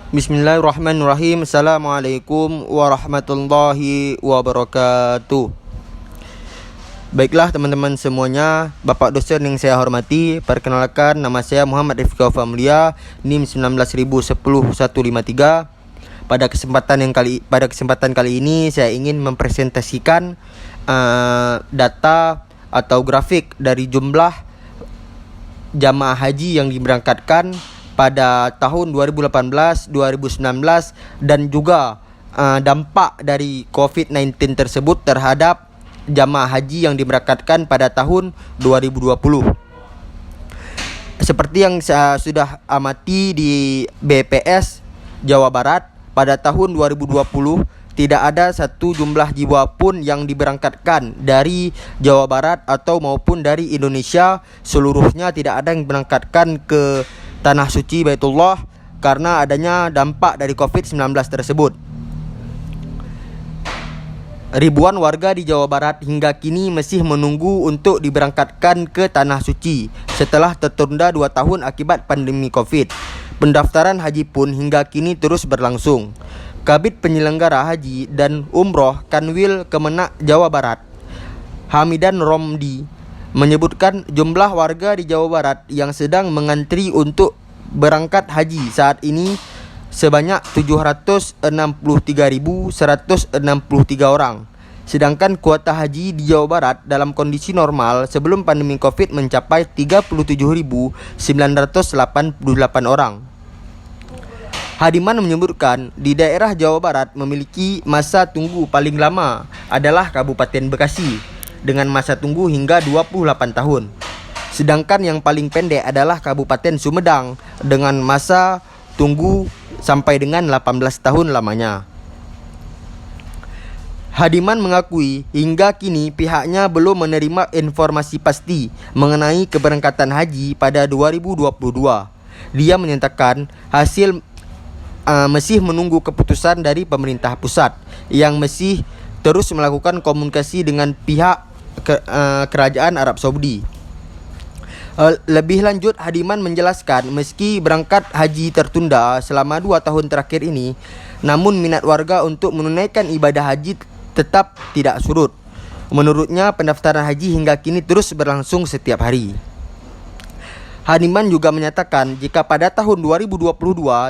Bismillahirrahmanirrahim. Assalamualaikum warahmatullahi wabarakatuh. Baiklah teman-teman semuanya, Bapak dosen yang saya hormati, perkenalkan nama saya Muhammad Rifki Mulia, NIM 1910153. Pada kesempatan kali ini saya ingin mempresentasikan data atau grafik dari jumlah jamaah haji yang diberangkatkan pada tahun 2018, 2019 dan juga dampak dari COVID-19 tersebut terhadap jamaah haji yang diberangkatkan pada tahun 2020. Seperti yang saya sudah amati di BPS Jawa Barat, pada tahun 2020 tidak ada satu jumlah jiwa pun yang diberangkatkan dari Jawa Barat atau maupun dari Indonesia seluruhnya, tidak ada yang diberangkatkan ke Tanah Suci Baitullah karena adanya dampak dari COVID-19 tersebut. Ribuan warga di Jawa Barat hingga kini masih menunggu untuk diberangkatkan ke Tanah Suci setelah tertunda 2 tahun akibat pandemi COVID. Pendaftaran haji pun hingga kini terus berlangsung. Kabid Penyelenggara Haji dan Umroh Kanwil Kemenak Jawa Barat, Hamidan Romdi, menyebutkan jumlah warga di Jawa Barat yang sedang mengantri untuk berangkat haji saat ini sebanyak 763.163 orang. Sedangkan kuota haji di Jawa Barat dalam kondisi normal sebelum pandemi Covid mencapai 37.988 orang. Hadiman menyebutkan di daerah Jawa Barat memiliki masa tunggu paling lama adalah Kabupaten Bekasi dengan masa tunggu hingga 28 tahun. Sedangkan yang paling pendek adalah Kabupaten Sumedang dengan masa tunggu sampai dengan 18 tahun lamanya. Hadiman mengakui hingga kini pihaknya belum menerima informasi pasti mengenai keberangkatan haji pada 2022. Dia menyatakan hasil masih menunggu keputusan dari pemerintah pusat yang masih terus melakukan komunikasi dengan pihak kerajaan Arab Saudi. Lebih lanjut, Hadiman menjelaskan meski berangkat haji tertunda selama 2 tahun terakhir ini, namun minat warga untuk menunaikan ibadah haji tetap tidak surut. Menurutnya, pendaftaran haji hingga kini terus berlangsung setiap hari. Hadiman juga menyatakan jika pada tahun 2022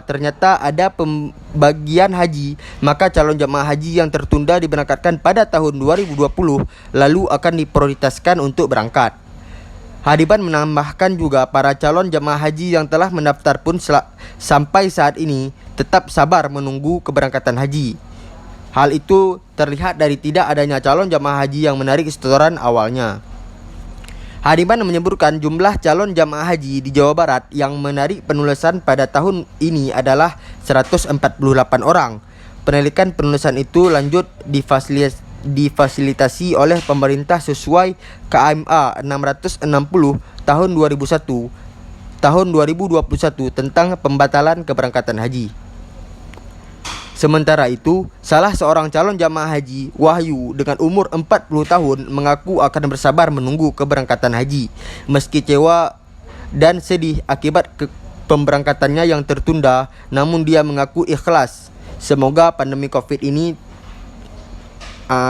ternyata ada pembagian haji, maka calon jamaah haji yang tertunda diberangkatkan pada tahun 2020 lalu akan diprioritaskan untuk berangkat. Hadiman menambahkan juga para calon jamaah haji yang telah mendaftar pun sampai saat ini tetap sabar menunggu keberangkatan haji. Hal itu terlihat dari tidak adanya calon jamaah haji yang menarik setoran awalnya. Hadiman menyebutkan jumlah calon jamaah haji di Jawa Barat yang menarik penulisan pada tahun ini adalah 148 orang. Penarikan penulisan itu lanjut difasilitasi oleh pemerintah sesuai KMA 660 tahun 2021 tentang pembatalan keberangkatan haji. Sementara itu, salah seorang calon jamaah haji, Wahyu, dengan umur 40 tahun mengaku akan bersabar menunggu keberangkatan haji meski kecewa dan sedih akibat pemberangkatannya yang tertunda, namun dia mengaku ikhlas. Semoga pandemi Covid ini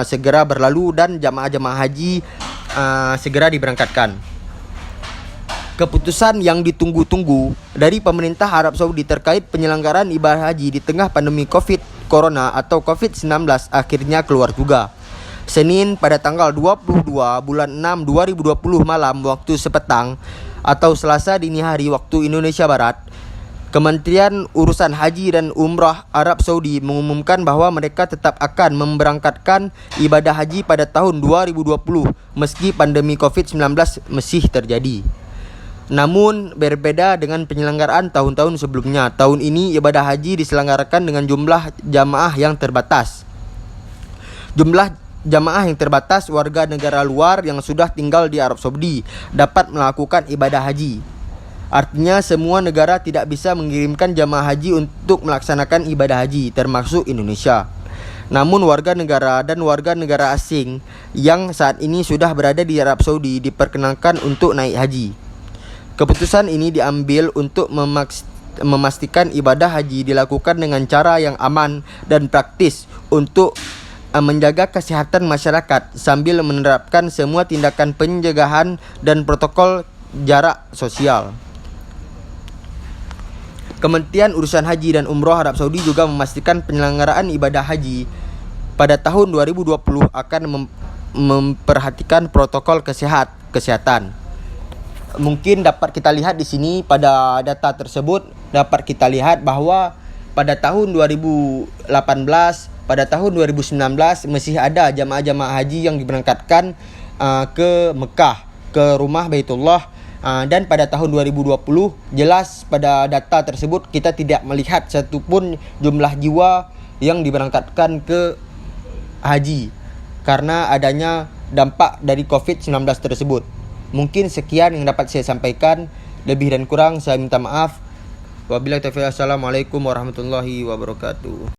segera berlalu dan jamaah-jamaah haji segera diberangkatkan. Keputusan yang ditunggu-tunggu dari pemerintah Arab Saudi terkait penyelenggaraan ibadah haji di tengah pandemi Corona atau COVID-19 akhirnya keluar juga. Senin pada tanggal 22 bulan 6 2020 malam waktu sepetang atau Selasa dini hari waktu Indonesia Barat, Kementerian Urusan Haji dan Umrah Arab Saudi mengumumkan bahwa mereka tetap akan memberangkatkan ibadah haji pada tahun 2020 meski pandemi COVID-19 masih terjadi. Namun berbeda dengan penyelenggaraan tahun-tahun sebelumnya, tahun ini ibadah haji diselenggarakan dengan jumlah jamaah yang terbatas. Jumlah jamaah yang terbatas warga negara luar yang sudah tinggal di Arab Saudi dapat melakukan ibadah haji. Artinya semua negara tidak bisa mengirimkan jamaah haji untuk melaksanakan ibadah haji, termasuk Indonesia. Namun warga negara dan warga negara asing yang saat ini sudah berada di Arab Saudi diperkenankan untuk naik haji. Keputusan ini diambil untuk memastikan ibadah haji dilakukan dengan cara yang aman dan praktis untuk menjaga kesehatan masyarakat sambil menerapkan semua tindakan pencegahan dan protokol jarak sosial. Kementerian Urusan Haji dan Umroh Arab Saudi juga memastikan penyelenggaraan ibadah haji pada tahun 2020 akan memperhatikan protokol kesehatan. Mungkin dapat kita lihat di sini pada data tersebut dapat kita lihat bahwa pada tahun 2018, pada tahun 2019 masih ada jamaah-jamaah haji yang diberangkatkan ke Mekah, ke rumah Baitullah. Dan pada tahun 2020 jelas pada data tersebut kita tidak melihat satupun jumlah jiwa yang diberangkatkan ke haji karena adanya dampak dari COVID-19 tersebut. Mungkin sekian yang dapat saya sampaikan, lebih dan kurang saya minta maaf. Wabillahi taufiq. Assalamualaikum warahmatullahi wabarakatuh.